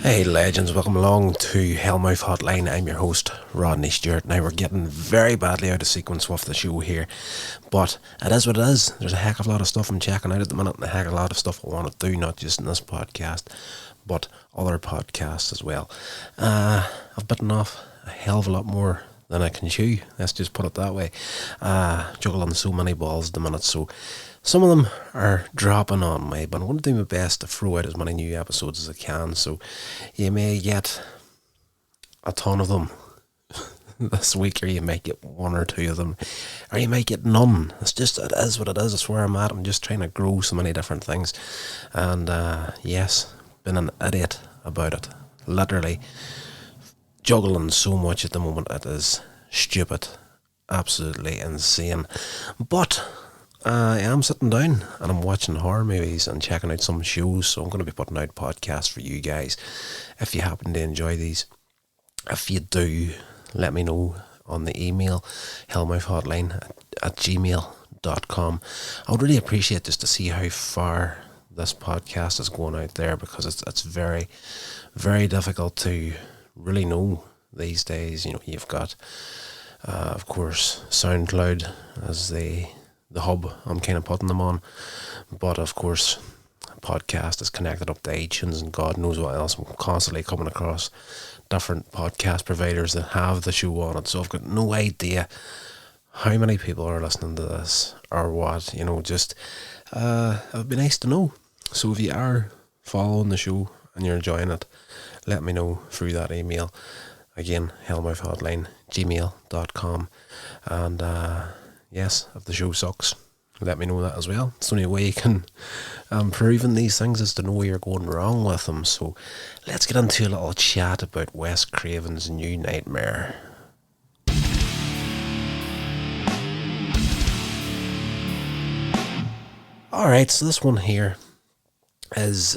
Hey legends, welcome along to Hellmouth Hotline. I'm your host, Rodney Stewart. Now we're getting very badly out of sequence with the show here, but it is what it is. There's a heck of a lot of stuff I'm checking out at the minute, and a heck of a lot of stuff I want to do, not just in this podcast, but other podcasts as well. I've bitten off a hell of a lot more than I can chew, let's just put it that way. Juggling so many balls at the minute, so some of them are dropping on me, but I'm going to do my best to throw out as many new episodes as I can, so you may get a ton of them this week, or you might get one or two of them, or you might get none. It is what it is. It's where I'm at. I'm just trying to grow so many different things, and yes, been an idiot about it. Literally juggling so much at the moment, it is stupid, absolutely insane. But I am sitting down and I'm watching horror movies and checking out some shows, so I'm going to be putting out podcasts for you guys if you happen to enjoy these. If you do, let me know on the email hellmouthhotline@gmail.com. I would really appreciate just to see how far this podcast is going out there, because it's very, very difficult to really know these days. You know, you've got of course SoundCloud as the hub I'm kind of putting them on, but of course podcast is connected up to iTunes and God knows what else. I'm constantly coming across different podcast providers that have the show on it, so I've got no idea how many people are listening to this or what, you know. Just it'd be nice to know. So if you are following the show and you're enjoying it, let me know through that email. Again, hellmouthhotline@gmail.com. And yes, if the show sucks, let me know that as well. It's the only way you can improve in these things, is to know where you're going wrong with them. So let's get into a little chat about Wes Craven's New Nightmare. Alright, so this one here is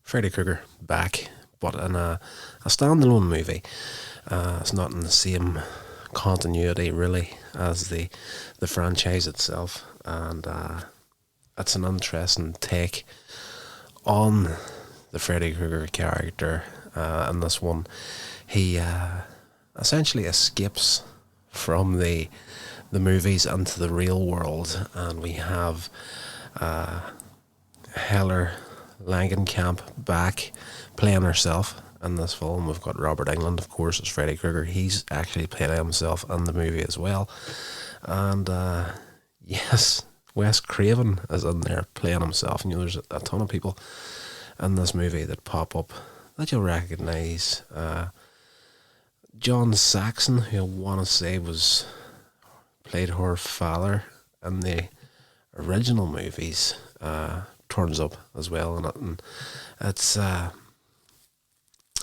Freddy Krueger back, but in a standalone movie. It's not in the same continuity really as the franchise itself, and it's an interesting take on the Freddy Krueger character. In this one, he essentially escapes from the movies into the real world, and we have Heller Langenkamp back playing herself in this film. We've got Robert Englund, of course, as Freddy Krueger. He's actually playing himself in the movie as well. And yes, Wes Craven is in there playing himself. And you know, there's a ton of people in this movie that pop up that you'll recognise. John Saxon, who I want to say played her father in the original movies, turns up as well in it. And it's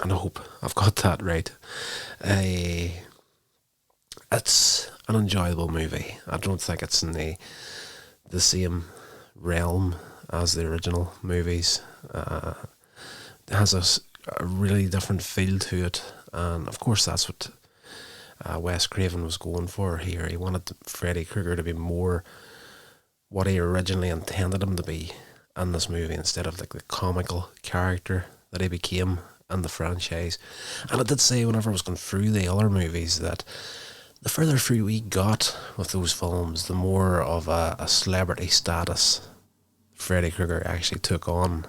and I hope I've got that right. It's an enjoyable movie. I don't think it's in the same realm as the original movies. It has a really different feel to it, and of course that's what Wes Craven was going for here. He wanted Freddy Krueger to be more what he originally intended him to be in this movie, instead of like the comical character that he became in the franchise. And I did say whenever I was going through the other movies that the further through we got with those films, the more of a celebrity status Freddy Krueger actually took on,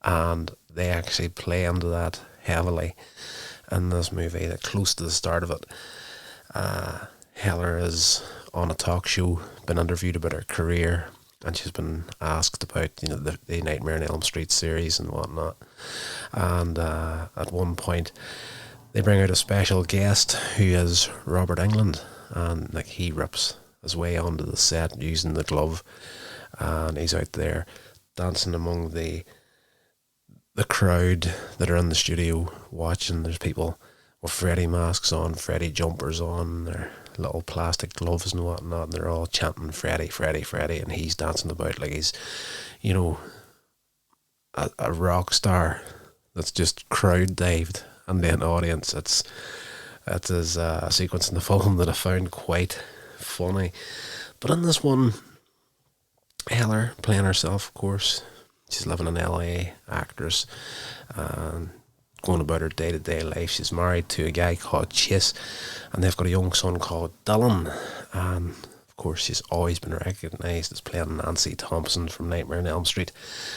and they actually play into that heavily in this movie. That close to the start of it, Heller is on a talk show, been interviewed about her career, and she's been asked about, you know, the Nightmare on Elm Street series and whatnot. And at one point, they bring out a special guest who is Robert Englund, and like he rips his way onto the set using the glove, and he's out there dancing among the crowd that are in the studio watching. There's people with Freddy masks on, Freddy jumpers on, their little plastic gloves and whatnot, and they're all chanting Freddy, Freddy, Freddy, and he's dancing about like he's, you know, a rock star that's just crowd dived in the audience. It is a sequence in the film that I found quite funny. But in this one, Heller playing herself, of course, She's living in LA, actress, and going about her day-to-day life. She's married to a guy called Chase, and they've got a young son called Dylan. And of course, she's always been recognised as playing Nancy Thompson from Nightmare on Elm Street,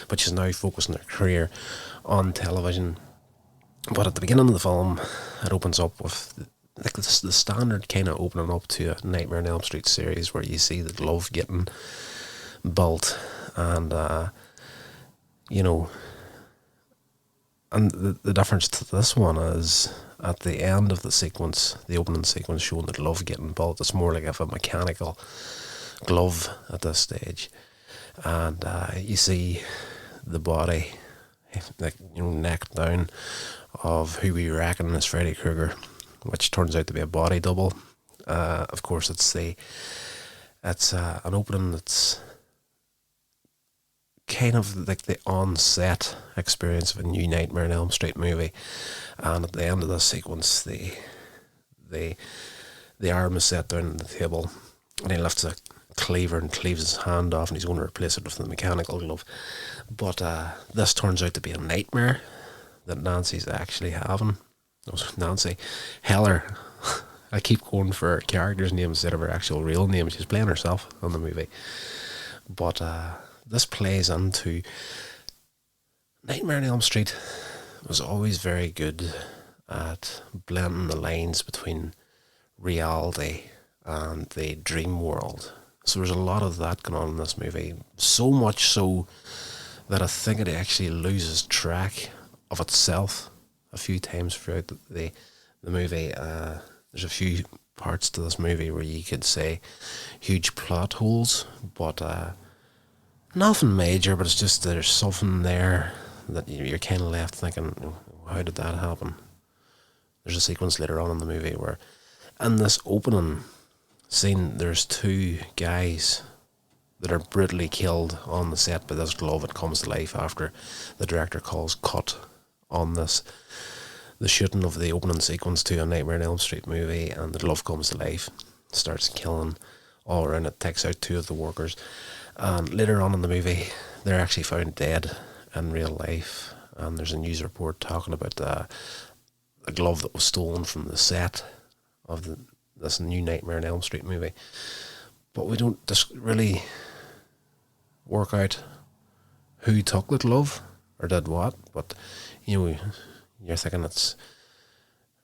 but she's now focusing her career on television. But at the beginning of the film, it opens up with like the standard kind of opening up to a Nightmare on Elm Street series, where you see the glove getting built, and you know, and the difference to this one is at the end of the sequence, the opening sequence showing the glove getting built, it's more like a mechanical glove at this stage, and you see the body, like, you know, neck down, of who we reckon is Freddy Krueger, which turns out to be a body double. Of course, it's an opening that's kind of like the on-set experience of a new Nightmare on Elm Street movie. And at the end of this sequence, the arm is set down on the table, and he lifts a cleaver and cleaves his hand off, and he's going to replace it with the mechanical glove. But this turns out to be a nightmare that Nancy's actually having. Nancy Heller. I keep going for characters' names instead of her actual real name. She's playing herself in the movie. But this plays into Nightmare on Elm Street was always very good at blending the lines between reality and the dream world. So there's a lot of that going on in this movie. So much so that I think it actually loses track of itself a few times throughout the movie. There's a few parts to this movie where you could say huge plot holes, but nothing major, but it's just there's something there that you're kind of left thinking, how did that happen? There's a sequence later on in the movie where in this opening scene there's two guys that are brutally killed on the set by this glove. It comes to life after the director calls cut on this, the shooting of the opening sequence to a Nightmare on Elm Street movie, and the glove comes to life, starts killing all around it, takes out two of the workers, and later on in the movie they're actually found dead in real life, and there's a news report talking about a glove that was stolen from the set of this new Nightmare on Elm Street movie. But we don't really work out who took the glove or did what, but you know, you're thinking it's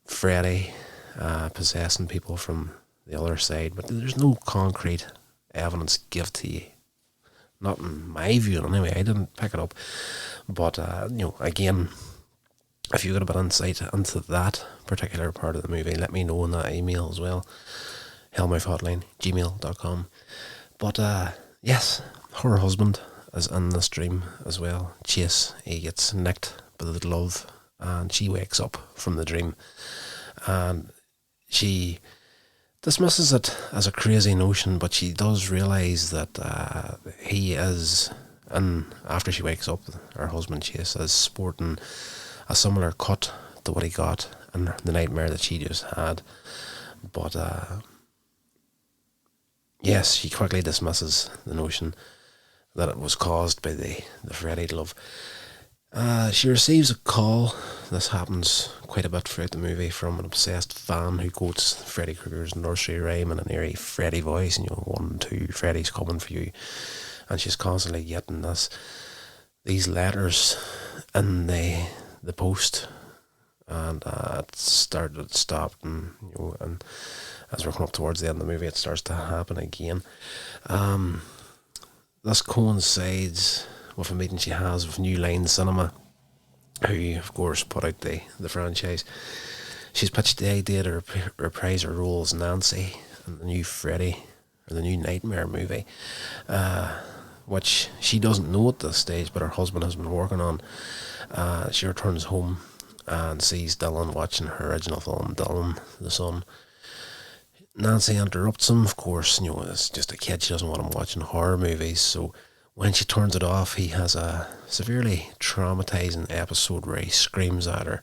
Freddy possessing people from the other side, but there's no concrete evidence given to you. Not in my view, anyway. I didn't pick it up, but you know, again, if you've got a bit of insight into that particular part of the movie, let me know in that email as well. Hellmouth Hotline gmail.com. But yes, her husband is in this dream as well. Chase, he gets nicked by the glove, and she wakes up from the dream, and she dismisses it as a crazy notion, but she does realise that he is, and after she wakes up, her husband Chase is sporting a similar cut to what he got in the nightmare that she just had. But yes, she quickly dismisses the notion that it was caused by the Freddy glove. She receives a call. This happens quite a bit throughout the movie, from an obsessed fan who quotes Freddy Krueger's nursery rhyme in an eerie Freddy voice, and 1, 2, Freddy's coming for you. And she's constantly getting these letters in the post, and it stopped, and and as we're coming up towards the end of the movie, it starts to happen again. This coincides with a meeting she has with New Line Cinema, who of course put out the franchise. She's pitched the idea to reprise her role as Nancy in the new Freddy, or the new Nightmare movie, which she doesn't know at this stage, but her husband has been working on. She returns home and sees Dylan watching her original film, Dylan the Son. Nancy interrupts him, of course. It's just a kid, she doesn't want him watching horror movies, so when she turns it off, he has a severely traumatizing episode where he screams at her,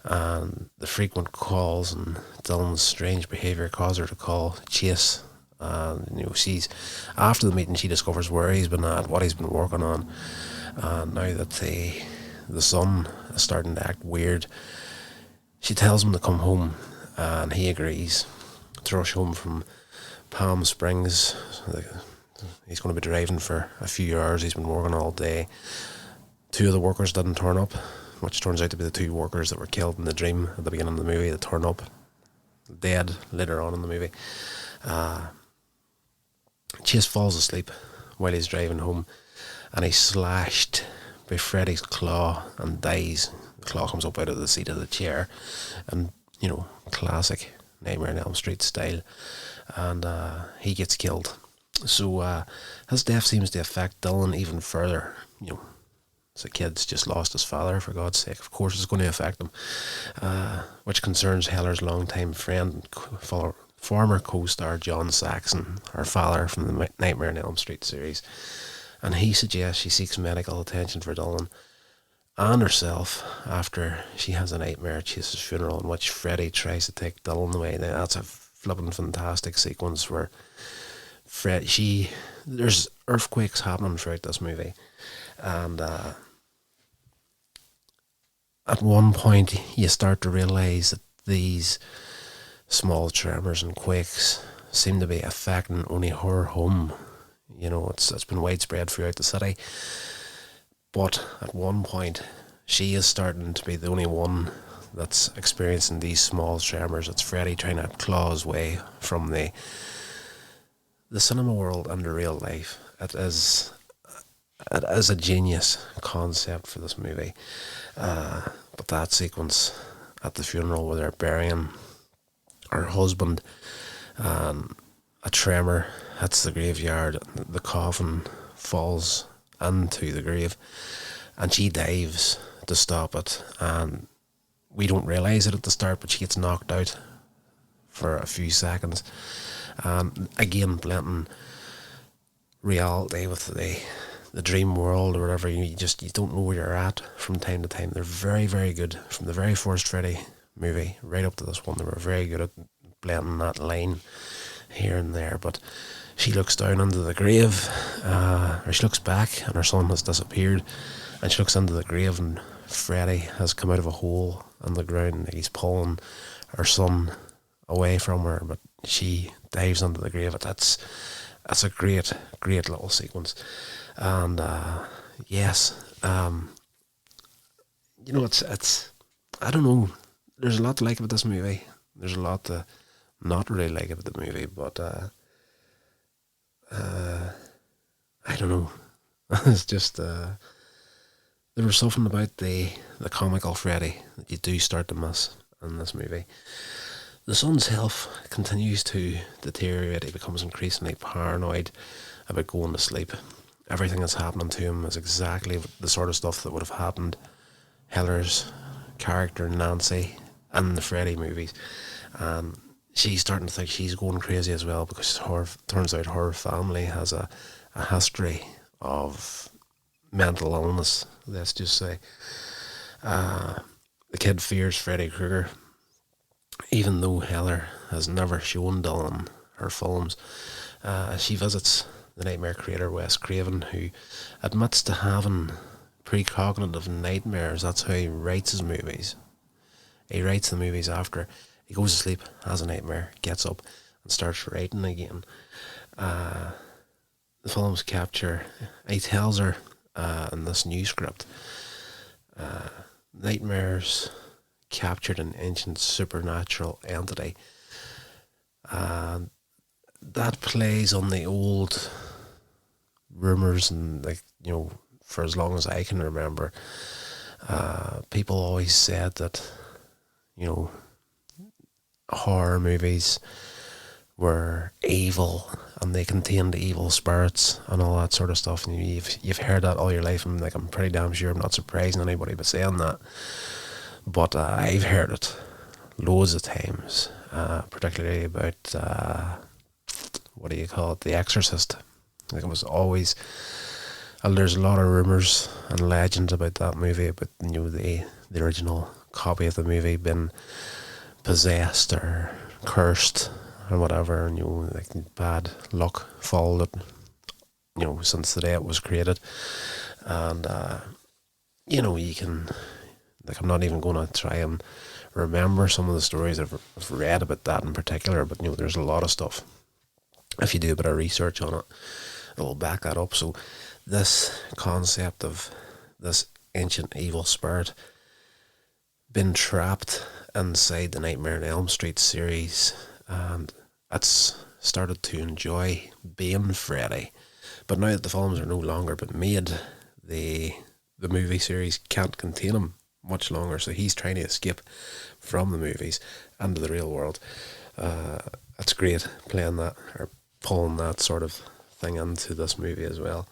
and the frequent calls and Dylan's strange behaviour cause her to call Chase. And she's, after the meeting, she discovers where he's been at, what he's been working on, And now that the son is starting to act weird, she tells him to come home, and he agrees to rush home from Palm Springs. He's going to be driving for a few hours. He's been working all day. 2 of the workers didn't turn up, which turns out to be the 2 workers that were killed in the dream at the beginning of the movie. They turn up dead later on in the movie. Chase falls asleep while he's driving home, and he's slashed by Freddy's claw and dies. The claw comes up out of the seat of the chair, and classic Nightmare on Elm Street style, and he gets killed. So his death seems to affect Dylan even further. The kid's just lost his father, for God's sake. Of course it's going to affect him, which concerns Heller's longtime friend and former co-star John Saxon, her father from the Nightmare on Elm Street series. And he suggests she seeks medical attention for Dylan and herself after she has a nightmare at Chase's funeral, in which Freddy tries to take Dylan away. Now, that's a flippin' fantastic sequence where there's earthquakes happening throughout this movie, and at one point you start to realise that these small tremors and quakes seem to be affecting only her home. It's been widespread throughout the city, but at one point she is starting to be the only one that's experiencing these small tremors. It's Freddy trying to claw his way from the cinema world into real life. It is a genius concept for this movie. But that sequence at the funeral where they're burying her husband, and a tremor hits the graveyard, the coffin falls into the grave, and she dives to stop it, and we don't realise it at the start, but she gets knocked out for a few seconds. Again, blending reality with the dream world or whatever. You don't know where you're at from time to time. They're very, very good. From the very first Freddy movie right up to this one, they were very good at blending that line here and there. But she looks down into the grave, or she looks back, and her son has disappeared, and she looks into the grave, and Freddy has come out of a hole in the ground. He's pulling her son away from her, but she dives into the grave. That's a great little sequence. And yes, it's I don't know. There's a lot to like about this movie. There's a lot to not really like about the movie, but I don't know. It's just there was something about the comical Freddy that you do start to miss in this movie. The son's health continues to deteriorate. He becomes increasingly paranoid about going to sleep. Everything that's happening to him is exactly the sort of stuff that would have happened Heller's character Nancy in the Freddy movies. She's starting to think she's going crazy as well, because turns out her family has a history of mental illness, let's just say. The kid fears Freddy Krueger, even though Heller has never shown Dylan her films. She visits the Nightmare creator WES Craven, who admits to having precognitive nightmares. That's how he writes his movies. He writes the movies after he goes to sleep, has a nightmare, gets up and starts writing again. The film's capture, he tells her in this new script, nightmares captured an ancient supernatural entity. That plays on the old rumours, and for as long as I can remember, people always said that horror movies were evil and they contained evil spirits and all that sort of stuff. And you've heard that all your life, and I'm pretty damn sure I'm not surprising anybody by saying that. But I've heard it loads of times, particularly about The Exorcist. It was always, there's a lot of rumours and legends about that movie, about the original copy of the movie being possessed or cursed or whatever, and bad luck followed it, since the day it was created. And, you can, like, I'm not even going to try and remember some of the stories I've read about that in particular, but, there's a lot of stuff. If you do a bit of research on it, it will back that up. So this concept of this ancient evil spirit been trapped inside the Nightmare on Elm Street series, and it's started to enjoy being Freddy. But now that the films are no longer been made, the movie series can't contain him much longer, so he's trying to escape from the movies into the real world. It's great playing that, or pulling that sort of thing into this movie as well.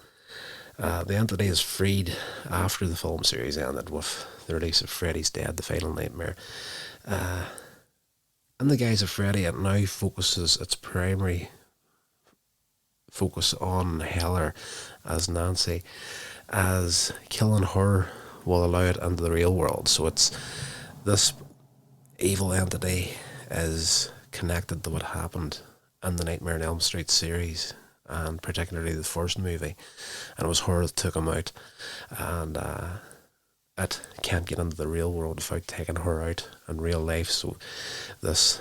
The entity is freed after the film series ended with the release of Freddy's Dead, The Final Nightmare. In the guise of Freddy, it now focuses its primary focus on Heller as Nancy, as killing her will allow it into the real world. So it's this evil entity is connected to what happened in the Nightmare on Elm Street series, and particularly the first movie, and it was her that took him out, and it can't get into the real world without taking her out in real life. So this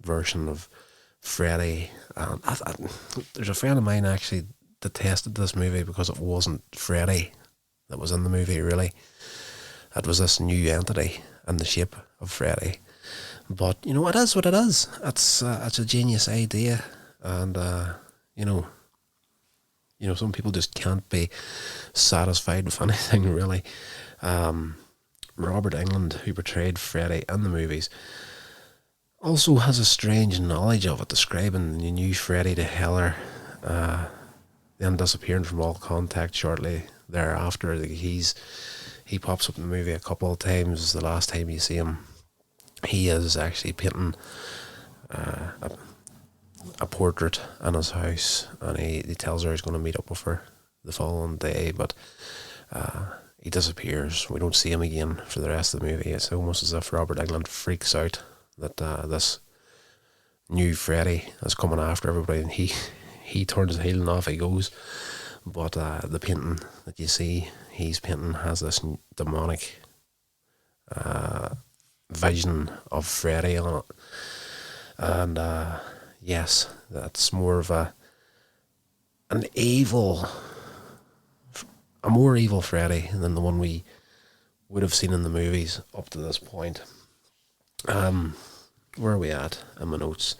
version of Freddy, there's a friend of mine actually detested this movie because it wasn't Freddy that was in the movie, really. It was this new entity in the shape of Freddy. But, it is what it is. It's a genius idea. And, some people just can't be satisfied with anything, really. Robert Englund, who portrayed Freddy in the movies, also has a strange knowledge of it, describing the new Freddy to Heller, then disappearing from all contact shortly thereafter. He pops up in the movie a couple of times. The last time you see him, he is actually painting a portrait in his house, and he tells her he's going to meet up with her the following day, but he disappears. We don't see him again for the rest of the movie. It's almost as if Robert Englund freaks out that this new Freddy is coming after everybody, and he turns his heel and off he goes. But the painting that you see he's painting has this demonic vision of Freddy on it. And yes, that's more of a more evil Freddy than the one we would have seen in the movies up to this point. Where are we at in my notes?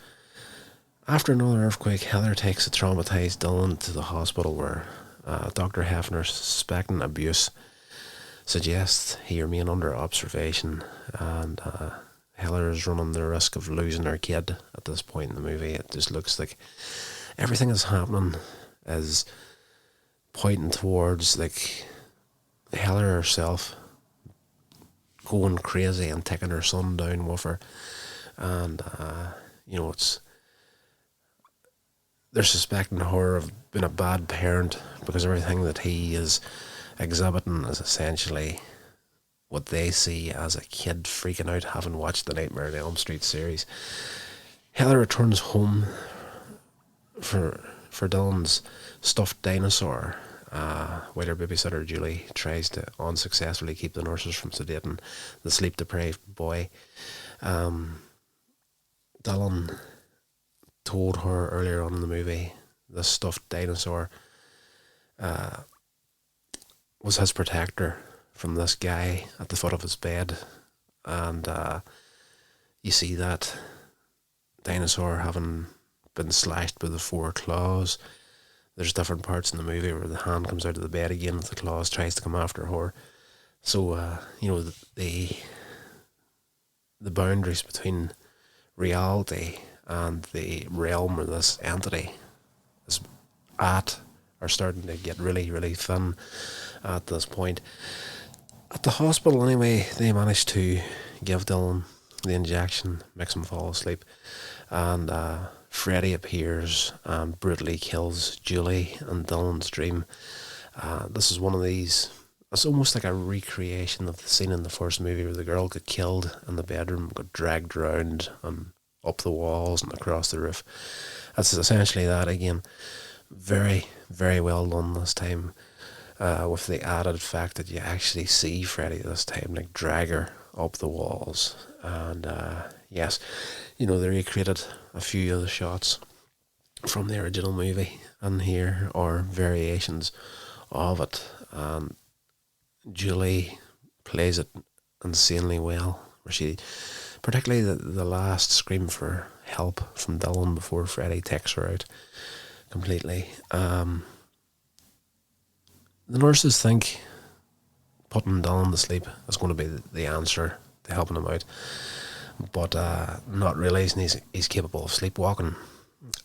After another earthquake, Heather takes a traumatized Dylan to the hospital where Dr. Hefner, suspecting abuse, suggests he remain under observation, and Heather is running the risk of losing her kid at this point in the movie. It just looks like everything that's happening is pointing towards like Heather herself going crazy and taking her son down with her. And they're suspecting her of being a bad parent because everything that he is exhibiting is essentially what they see as a kid freaking out having watched the Nightmare on Elm Street series. Heather returns home for Dylan's stuffed dinosaur, while her babysitter Julie tries to unsuccessfully keep the nurses from sedating the sleep-deprived boy. Dylan told her earlier on in the movie the stuffed dinosaur was his protector from this guy at the foot of his bed, and you see that dinosaur having been slashed with the 4 claws. There's different parts in the movie where the hand comes out of the bed again with the claws, tries to come after her. So the boundaries between reality and the realm where this entity is at are starting to get really, really thin at this point. At the hospital, anyway, they manage to give Dylan the injection, makes him fall asleep, and Freddy appears and brutally kills Julie in Dylan's dream. This is one of these, it's almost like a recreation of the scene in the first movie where the girl got killed in the bedroom, got dragged around and up the walls and across the roof. That's essentially that again. Very, very well done this time. With the added fact that you actually see Freddy this time, like drag her up the walls. And yes, they recreated a few of the shots from the original movie and here are variations of it. And Julie plays it insanely well, where she, particularly the last scream for help from Dylan before Freddy takes her out completely. The nurses think putting Dylan to sleep is going to be the answer to helping him out, but not realising he's capable of sleepwalking.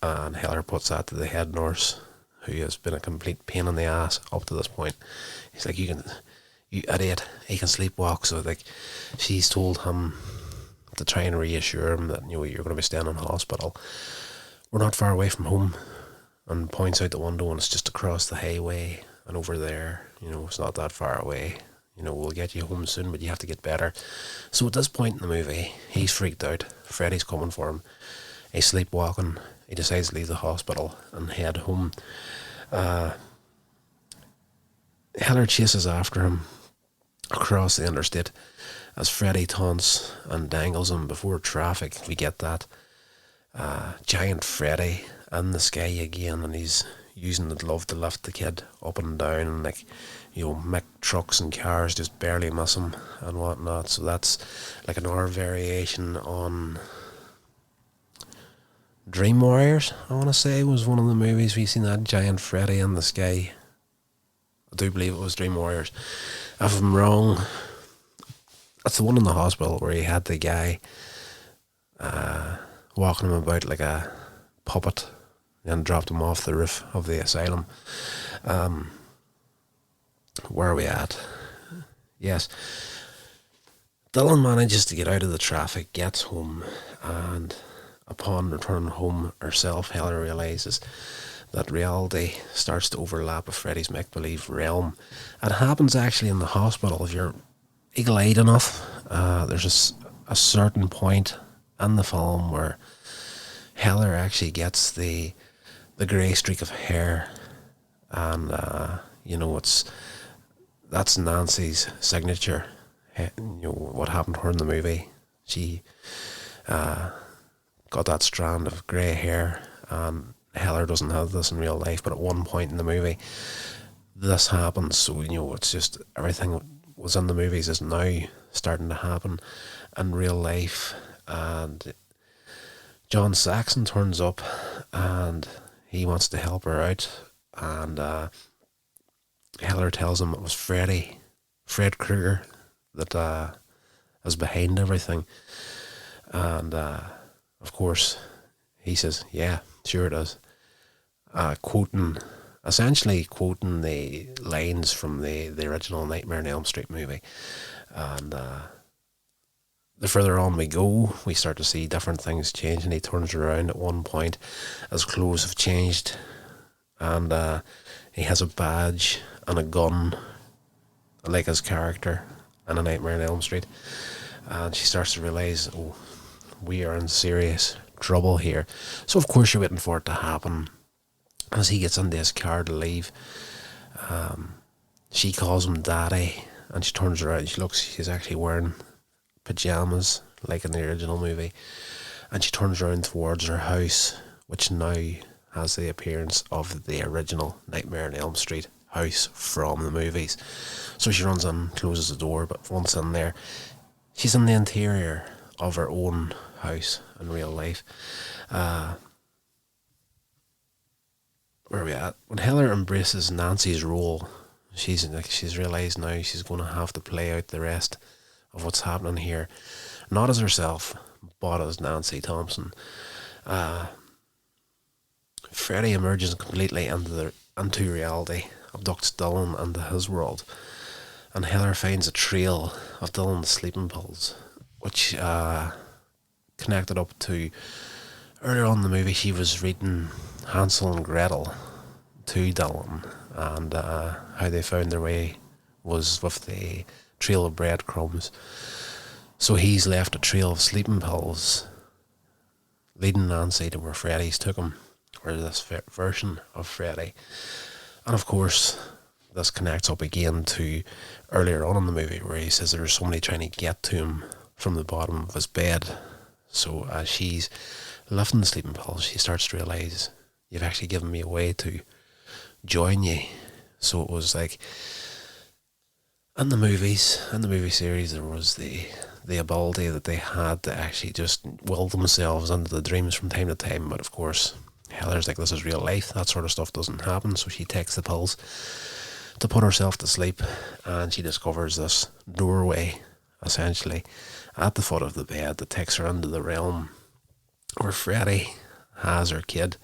And Heller puts that to the head nurse, who has been a complete pain in the ass up to this point. He's like, you idiot, he can sleepwalk. So like, she's told him to try and reassure him that you're going to be staying in hospital. We're not far away from home, and points out the window, and it's just across the highway and over there. It's not that far away. We'll get you home soon, but you have to get better. So at this point in the movie, he's freaked out. Freddy's coming for him. He's sleepwalking. He decides to leave the hospital and head home. Heller chases after him across the interstate as Freddy taunts and dangles him before traffic. We get that. Giant Freddy in the sky again, and he's using the glove to lift the kid up and down, and make trucks and cars just barely miss him and whatnot. So that's like an hour variation on Dream Warriors, I want to say, was one of the movies we seen that giant Freddy in the sky. I do believe it was Dream Warriors. If I'm wrong, that's the one in the hospital where he had the guy walking him about like a puppet and dropped him off the roof of the asylum. Where are we at? Yes. Dylan manages to get out of the traffic, gets home, and upon returning home herself, Heller realises that reality starts to overlap with Freddy's make-believe realm. It happens actually in the hospital. If you're eagle-eyed enough, there's a certain point in the film where Heller actually gets the grey streak of hair, and that's Nancy's signature. What happened to her in the movie? She got that strand of grey hair, and Heller doesn't have this in real life, but at one point in the movie this happens. So it's just everything that was in the movies is now starting to happen in real life. And John Saxon turns up and he wants to help her out, and Heller tells him it was Fred Krueger, that is behind everything. And of course he says, yeah, sure it is, essentially quoting the lines from the original Nightmare on Elm Street movie. And the further on we go, we start to see different things change, and he turns around at one point. His clothes have changed, and he has a badge and a gun, like his character in A Nightmare on Elm Street. And she starts to realise, oh, we are in serious trouble here. So of course you're waiting for it to happen. As he gets into his car to leave, she calls him Daddy, and she turns around and she's actually wearing pyjamas like in the original movie, and she turns around towards her house, which now has the appearance of the original Nightmare on Elm Street house from the movies. So she runs in, closes the door, but once in there, she's in the interior of her own house in real life. Where are we at? When Heller embraces Nancy's role, she's realised now she's going to have to play out the rest of what's happening here, not as herself, but as Nancy Thompson. Freddy emerges completely into reality, abducts Dylan into his world, and Heller finds a trail of Dylan's sleeping pills, which connected up to earlier on in the movie. She was reading Hansel and Gretel to Dylan, and how they found their way was with the trail of breadcrumbs. So he's left a trail of sleeping pills leading Nancy to where Freddy's took him. or this version of Freddy. And of course, this connects up again to earlier on in the movie where he says there's somebody trying to get to him from the bottom of his bed. So as she's lifting the sleeping pills, she starts to realise, you've actually given me a way to join you. So it was like, in the movie series, there was the ability that they had to actually just will themselves into the dreams from time to time. But of course, Heather's like, this is real life. That sort of stuff doesn't happen. So she takes the pills to put herself to sleep, and she discovers this doorway, essentially, at the foot of the bed that takes her into the realm where Freddy has her kid.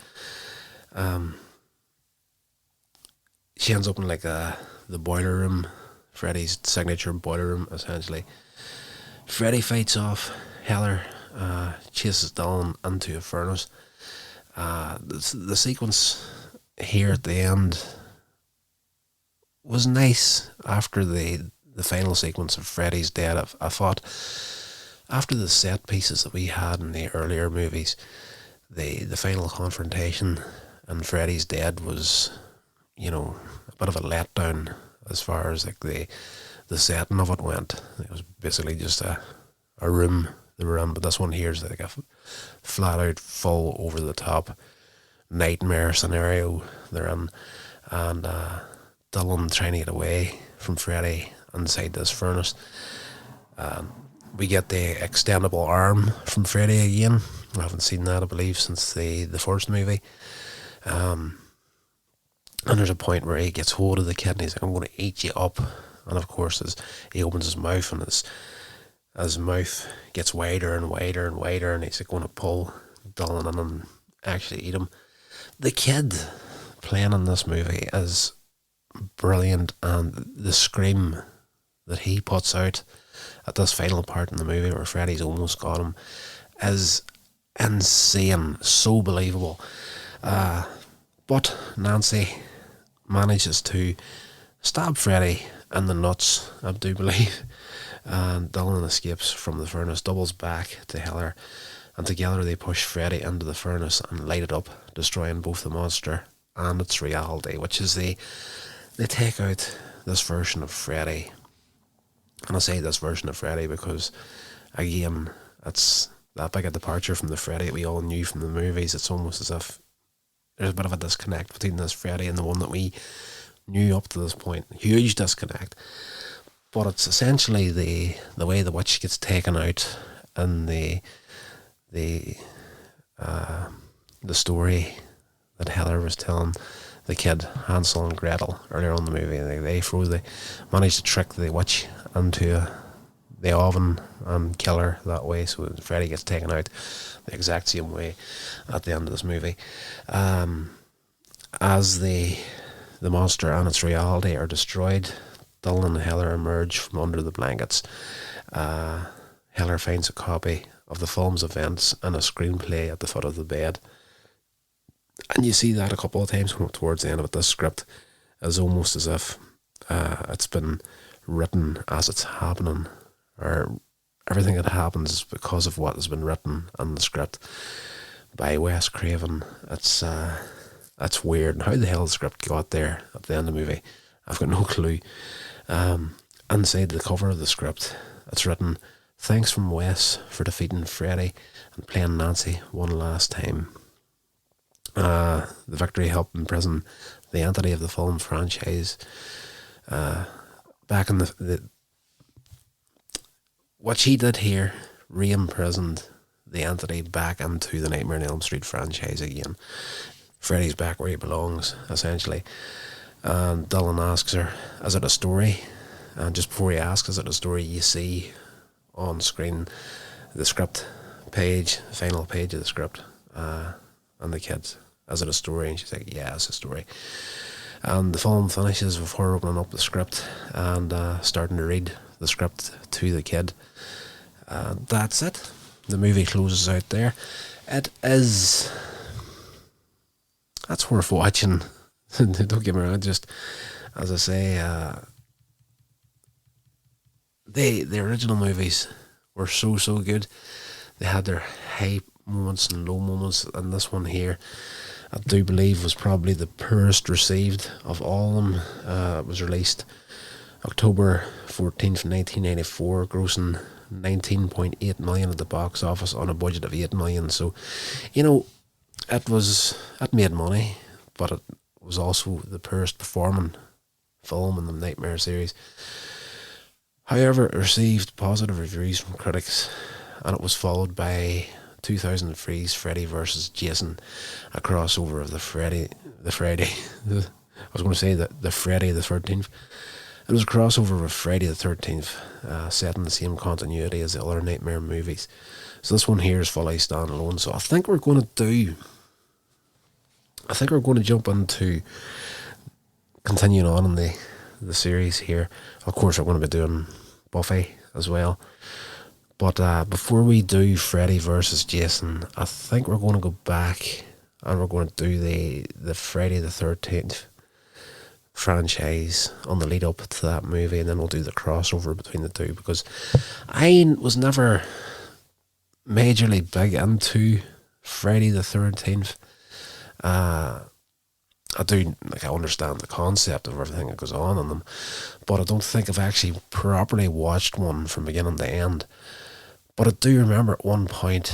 She ends up in like the boiler room, Freddy's signature boiler room, essentially. Freddy fights off Heather, chases Dylan into a furnace. The sequence here at the end was nice after the final sequence of Freddy's dead. I thought after the set pieces that we had in the earlier movies, the final confrontation and Freddy's dead was, a bit of a letdown as far as like the setting of it went. It was basically just a room they were in, but this one here is like a flat out full over the top nightmare scenario they're in, and Dylan trying to get away from Freddy inside this furnace. We get the extendable arm from Freddy again. I haven't seen that, I believe, since the first movie. And there's a point where he gets hold of the kid and he's like, I'm going to eat you up. And of course, as he opens his mouth and his mouth gets wider and wider and wider, and he's like going to pull Dylan in and actually eat him. The kid playing in this movie is brilliant, and the scream that he puts out at this final part in the movie where Freddy's almost got him is insane, so believable. But Nancy manages to stab Freddy in the nuts, I do believe, and Dylan escapes from the furnace, doubles back to Heather, and together they push Freddy into the furnace and light it up, destroying both the monster and its reality, which is they take out this version of Freddy. And I say this version of Freddy because, again, it's that big a departure from the Freddy that we all knew from the movies. It's almost as if there's a bit of a disconnect between this Freddy and the one that we knew up to this point. Huge disconnect. But it's essentially the way the witch gets taken out and the story that Heather was telling the kid, Hansel and Gretel, earlier on in the movie. They managed to trick the witch into the oven and kill her that way, so Freddy gets taken out the exact same way at the end of this movie. As the monster and its reality are destroyed, Dylan and Heather emerge from under the blankets. Heather finds a copy of the film's events and a screenplay at the foot of the bed. And you see that a couple of times towards the end of it. This script is almost as if it's been written as it's happening, or everything that happens is because of what has been written in the script by Wes Craven. It's weird. And how the hell the script got there at the end of the movie, I've got no clue. Inside the cover of the script, it's written, "Thanks from Wes for defeating Freddy and playing Nancy one last time. The victory helped imprison the entity of the film franchise. Back in the what she did here, re-imprisoned the entity back into the Nightmare on Elm Street franchise again. Freddy's back where he belongs, essentially." And Dylan asks her, "Is it a story?" And just before he asks, "Is it a story?" you see on screen the script page, the final page of the script, and the kids, "Is it a story?" And she's like, "Yeah, it's a story." And the film finishes with her opening up the script and starting to read the script to the kid. That's it. The movie closes out there. It is... That's worth watching. Don't get me wrong, just, as I say, the original movies were so good. They had their high moments and low moments, and this one here, I do believe was probably the poorest received of all of them. It was released October 14th, 1994, grossing 19.8 million at the box office on a budget of 8 million. So, it made money, but it was also the poorest performing film in the Nightmare series. However, it received positive reviews from critics, and it was followed by 2003's Freddy vs. Jason, a crossover of the Friday the 13th. It was a crossover with Friday the 13th, set in the same continuity as the other Nightmare movies. So this one here is fully standalone. So I think we're going to jump into continuing on in the series here. Of course, we're going to be doing Buffy as well. But before we do Freddy versus Jason, I think we're going to go back and we're going to do the Friday the 13th franchise on the lead up to that movie, and then we'll do the crossover between the two, because I was never majorly big into Friday the 13th. I understand the concept of everything that goes on in them, but I don't think I've actually properly watched one from beginning to end. But I do remember at one point,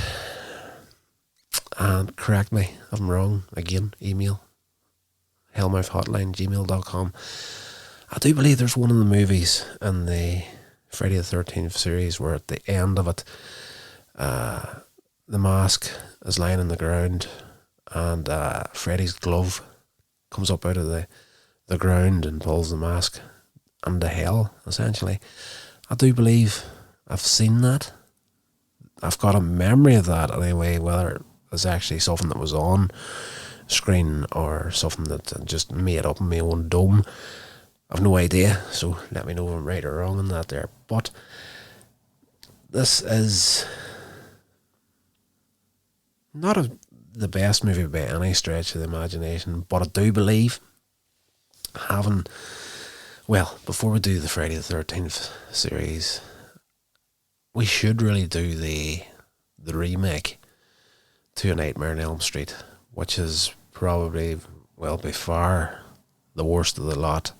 and correct me if I'm wrong, again, email Hellmouth Hotline gmail.com. I do believe there's one of the movies in the Friday the 13th series where at the end of it, the mask is lying on the ground, and Freddy's glove comes up out of the ground and pulls the mask into hell, essentially. I do believe I've seen that. I've got a memory of that anyway, whether it was actually something that was on screen or something that I just made up in my own dome. I've no idea, so let me know if I'm right or wrong on that there. But this is not the best movie by any stretch of the imagination, but I do believe before we do the Friday the 13th series, we should really do the remake to A Nightmare on Elm Street, which is probably, by far the worst of the lot,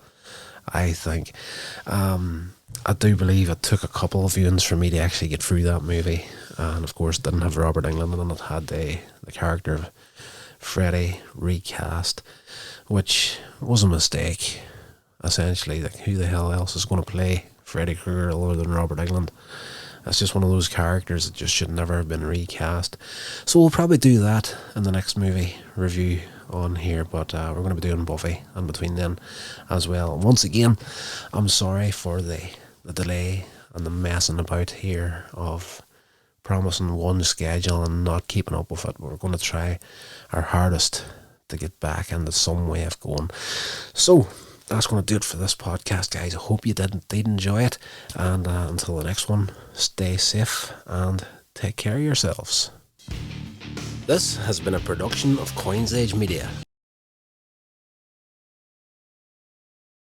I think. I do believe it took a couple of viewings for me to actually get through that movie, and of course didn't have Robert Englund in it. Had the character of Freddy recast, which was a mistake, essentially. Like, who the hell else is going to play Freddy Krueger other than Robert Englund? That's just one of those characters that just should never have been recast. So we'll probably do that in the next movie review on here, but we're going to be doing Buffy in between then as well. Once again, I'm sorry for the delay and the messing about here of promising one schedule and not keeping up with it. We're going to try our hardest to get back into some way of going. So that's going to do it for this podcast, guys. I hope you did enjoy it, and until the next one, stay safe and take care of yourselves. This has been a production of Coins Age Media.